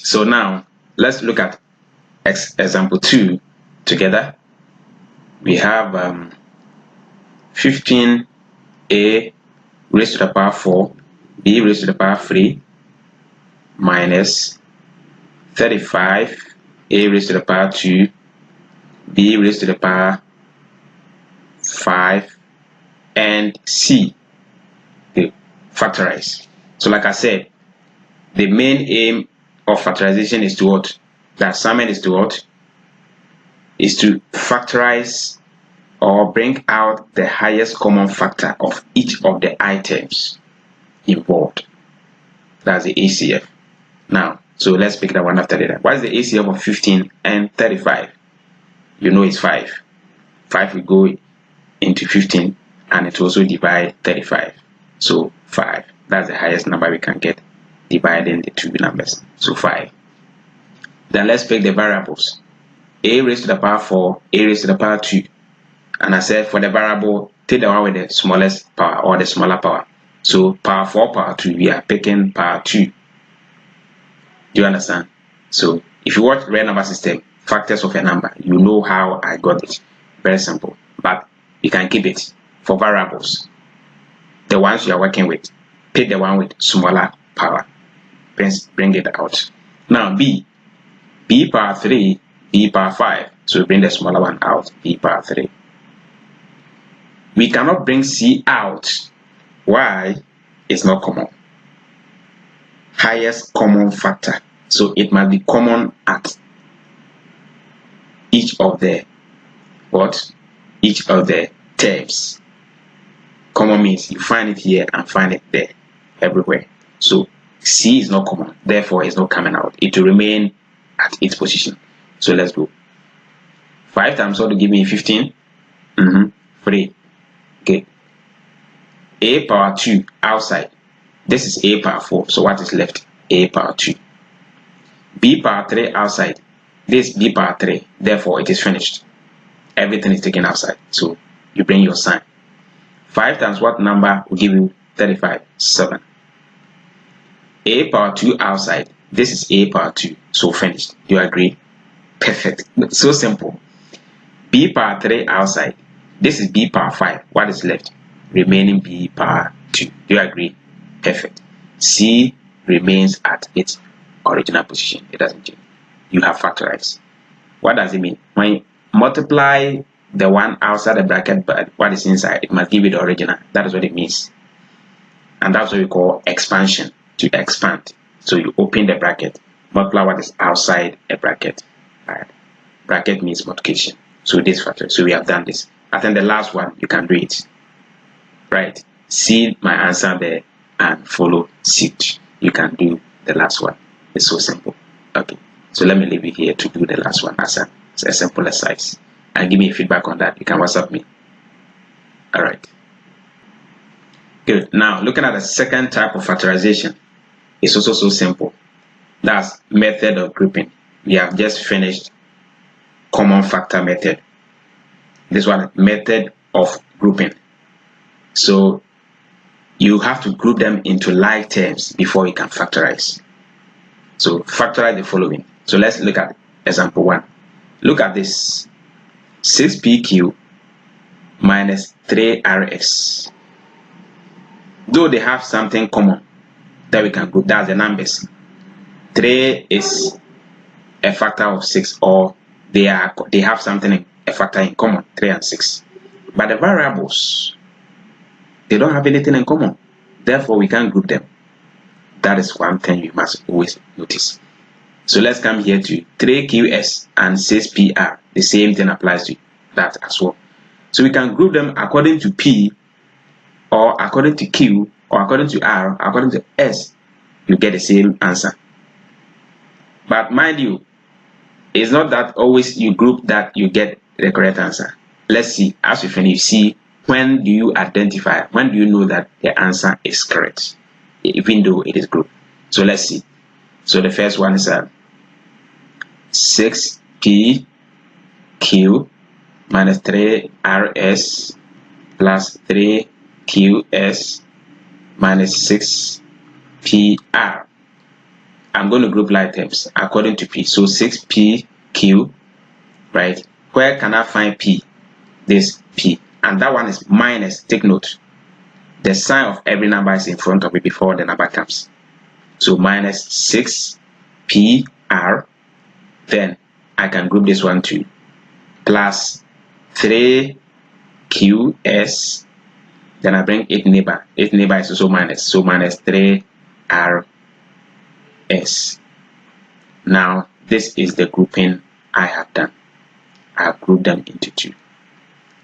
So now let's look at example 2 together. We have 15a raised to the power 4 b raised to the power 3 minus 35 a raised to the power 2 b raised to the power 5 and c. Okay, factorize. So like I said, the main aim of factorization is to what? The assignment is to what? Is to factorize or bring out the highest common factor of each of the items involved. That's the ACF. Now, so let's pick that one after the other. What is the ACF of 15 and 35? You know it's 5. 5 will go into 15 and it will also divide 35. So 5. That's the highest number we can get dividing the two numbers. So 5. Then let's pick the variables. A raised to the power 4, a raised to the power 2. And I said for the variable, take the one with the smallest power or the smaller power. So power 4, power 2, we are picking power 2. Do you understand? So if you watch real number system, factors of a number, you know how I got it. Very simple. But you can keep it for variables. The ones you are working with, pick the one with smaller power. Bring it out. Now b power 3, b power 5. So bring the smaller one out, b power 3. We cannot bring c out. Why? It's not common. Highest common factor. So it must be common at each of the what? Each of the terms. Common means you find it here and find it there, everywhere. So c is not common, therefore it's not coming out. It will remain at its position. So let's go. 5 times what to give me 15? 3. Okay. A power 2 outside. This is a power 4. So what is left? A power 2. B power 3 outside. This b power 3. Therefore it is finished. Everything is taken outside. So you bring your sign. 5 times what number will give you 35? 7. A power 2 outside. This is a power 2. So finished. You agree? Perfect. So simple. B power 3 outside. This is b power 5. What is left? Remaining b power 2. Do you agree? Perfect. C remains at its original position. It doesn't change. You have factorized. What does it mean? When you multiply the one outside the bracket but what is inside, it must give it the original. That is what it means. And that's what we call expansion. To expand. So you open the bracket, multiply what is outside a bracket. Right. Bracket means multiplication. So this factor. So we have done this. I think the last one you can do it. Right. See my answer there and follow suit. You can do the last one. It's so simple. Okay. So let me leave it here to do the last one as a simple exercise. And give me feedback on that. You can WhatsApp me. Alright. Good. Now looking at the second type of factorization. It's also so simple. That's method of grouping. We have just finished common factor method. This one, method of grouping. So you have to group them into like terms before you can factorize. So factorize the following. So let's look at example 1. Look at this. 6pq minus 3rs. Though they have something common that we can group, that's the numbers. 3 is a factor of 6, or they have something a factor in common, 3 and 6. But the variables, they don't have anything in common. Therefore, we can't group them. That is one thing you must always notice. So let's come here to 3qs and 6pr. The same thing applies to that as well. So we can group them according to p, or according to q, or according to r, according to s. You get the same answer. But mind you, it's not that always you group that you get the correct answer. Let's see, as we finish, see when do you identify, when do you know that the answer is correct, even though it is grouped. So let's see. So the first one is 6pq minus 3rs plus 3qs minus 6pr. I'm going to group like terms according to P. So 6PQ, right? Where can I find P? This P. And that one is minus. Take note. The sign of every number is in front of it before the number comes. So minus 6PR. Then I can group this one too. Plus 3QS. Then I bring 8 neighbor. 8 neighbor is also minus. So minus 3RS. Now this is the grouping I have done. I have grouped them into 2.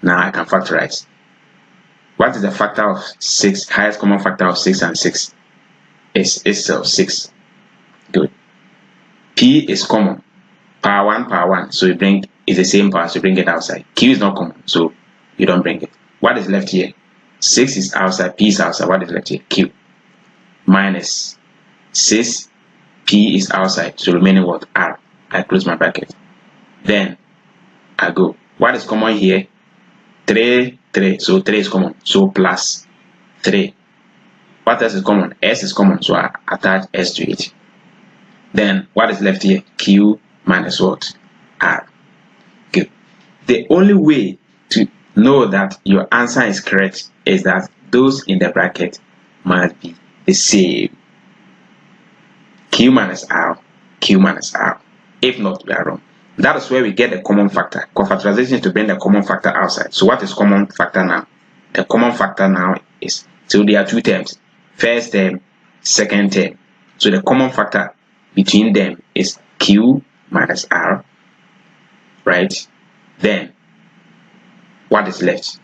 Now I can factorize. What is the factor of 6? Highest common factor of 6 and 6 is itself 6. Good. P is common. Power 1, power 1. So you bring is the same power, so you bring it outside. Q is not common, so you don't bring it. What is left here? 6 is outside, P is outside. What is left here? Q. Minus 6, P is outside, so remaining what? R. I close my bracket. Then I go. What is common here? 3, 3. So 3 is common. So plus 3. What else is common? S is common. So I attach S to it. Then what is left here? Q minus what? R. Good. The only way to know that your answer is correct is that those in the bracket must be the same. Q minus R. Q minus R. If not, we are wrong. That is where we get the common factor. Factorization is to bring the common factor outside. So what is common factor now? The common factor now is, so there are 2 terms. First term, second term. So the common factor between them is Q minus R. Right? Then, what is left?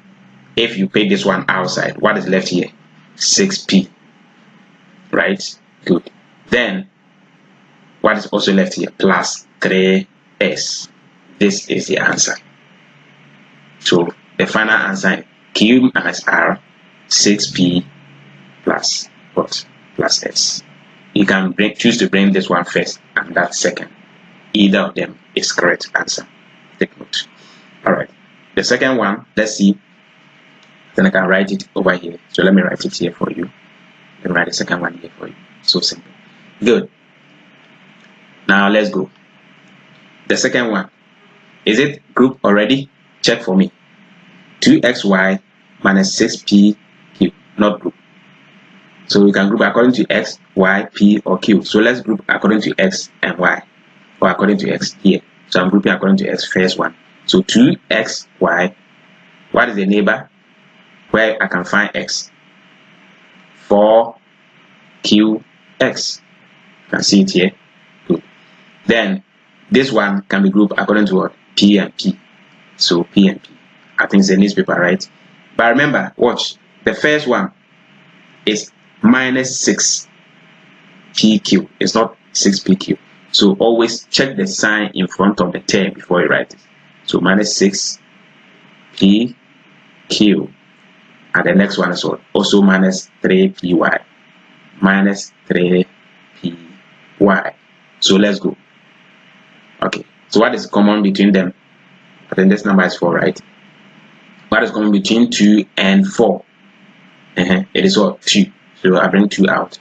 If you take this one outside, what is left here? 6P. Right? Good. Then, what is also left here? Plus 3S. This is the answer. So the final answer, Q minus R, 6P plus what? Plus S. You can choose to bring this one first and that second. Either of them is correct answer. Take note. Alright. The second one, let's see. Then I can write it over here. So let me write it here for you. Then write the second one here for you. So simple. Good. Now let's go. The second one, is it grouped already? Check for me. 2xy minus 6pq, not group. So we can group according to x, y, p, or q. So let's group according to x and y, or according to x here. So I'm grouping according to x, first one. So 2xy, what is the neighbor where I can find x? 4qx. You can see it here. Good. Then this one can be grouped according to what? P and P. So P and P. I think it's the newspaper, right? But remember, watch. The first one is minus 6PQ. It's not 6PQ. So always check the sign in front of the term before you write it. So minus 6PQ. And the next one is what? Also minus 3PY. Minus 3PY. So let's go. Okay, so what is common between them? I think this number is 4, right? What is common between 2 and 4? It is what? 2. So I bring 2 out.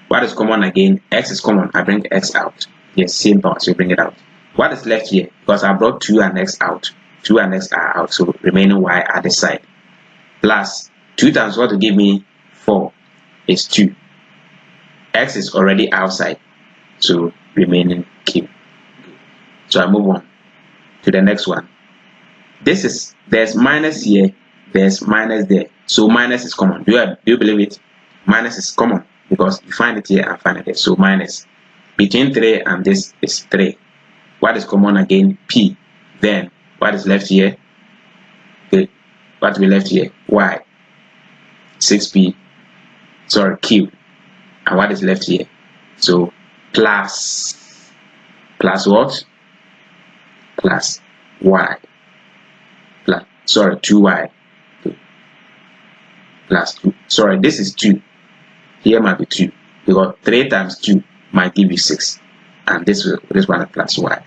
What is common again? X is common. I bring X out. Yes, same power, so bring it out. What is left here? Because I brought 2 and X out. 2 and X are out, so remaining Y at the side. Plus 2 times what to give me 4 is 2. X is already outside, so remaining Q. So I move on to the next one. There's minus here, there's minus there. So minus is common. Do you believe it? Minus is common because you find it here and find it there. So minus. Between 3 and this is 3. What is common again? P. Then what is left here? Okay. What we left here? Y. 6P. Sorry, Q. And what is left here? So plus what? Plus Y. Plus, sorry, 2Y. Plus 2. Sorry, this is 2. Here might be 2. Because 3 times 2 might give you 6. And this one is plus Y.